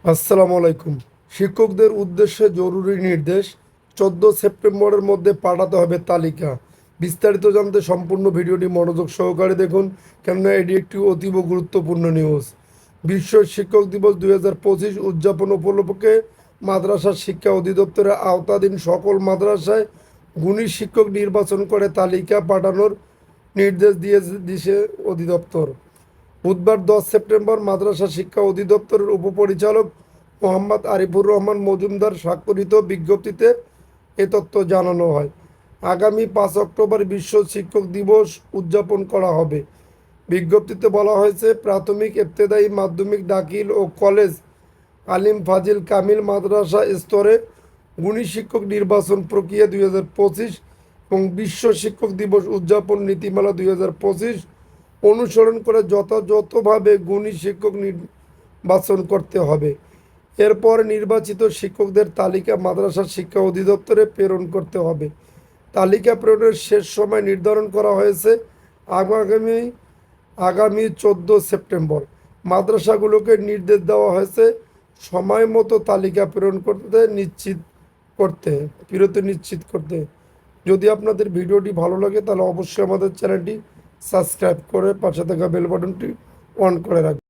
আসসালামু আলাইকুম। শিক্ষকদের উদ্দেশ্যে জরুরি নির্দেশ। 14 সেপ্টেম্বরের মধ্যে পাঠাতে হবে তালিকা। বিস্তারিত জানতে সম্পূর্ণ ভিডিওটি মনোযোগ সহকারে দেখুন, কেননা এটি একটি অতীব গুরুত্বপূর্ণ নিউজ। বিশ্ব শিক্ষক দিবস 2025 উদযাপন উপলক্ষে মাদ্রাসা শিক্ষা অধিদপ্তরের আওতাধীন সকল মাদ্রাসায় গুণী শিক্ষক নির্বাচন করে তালিকা পাঠানোর নির্দেশ দিয়েছে অধিদপ্তর। বুধবার 10 সেপ্টেম্বর মাদ্রাসা শিক্ষা অধিদপ্তরের উপপরিচালক মোহাম্মদ আরিফুর রহমান মজুমদার স্বাক্ষরিত বিজ্ঞপ্তিতে এ তথ্য জানানো হয়। আগামী 5 অক্টোবর বিশ্ব শিক্ষক দিবস উদযাপন করা হবে। বিজ্ঞপ্তিতে বলা হয়েছে, প্রাথমিক, ইবতেদায়ী, মাধ্যমিক, দাখিল ও কলেজ, আলিম, ফাজিল, কামিল মাদ্রাসা স্তরে গুণী শিক্ষক নির্বাচন প্রক্রিয়া 2025 এবং বিশ্ব শিক্ষক দিবস উদযাপন নীতিমালা 2025 অনুসরণ করে যথাযথভাবে গুণী শিক্ষক নির্বাচন করতে হবে। এরপর নির্বাচিত শিক্ষকদের তালিকা মাদ্রাসা শিক্ষা অধিদপ্তরে প্রেরণ করতে হবে। তালিকা প্রেরণের শেষ সময় নির্ধারণ করা হয়েছে আগামী আগামী 14 সেপ্টেম্বর। মাদ্রাসাগুলোকে নির্দেশ দেওয়া হয়েছে সময় মতো তালিকা প্রেরণ নিশ্চিত করতে। যদি আপনাদের ভিডিওটি ভালো লাগে তাহলে অবশ্যই আমাদের চ্যানেলটি সাবস্ক্রাইব করে পাশে থাকা বেল বাটনটি অন করে রাখবেন।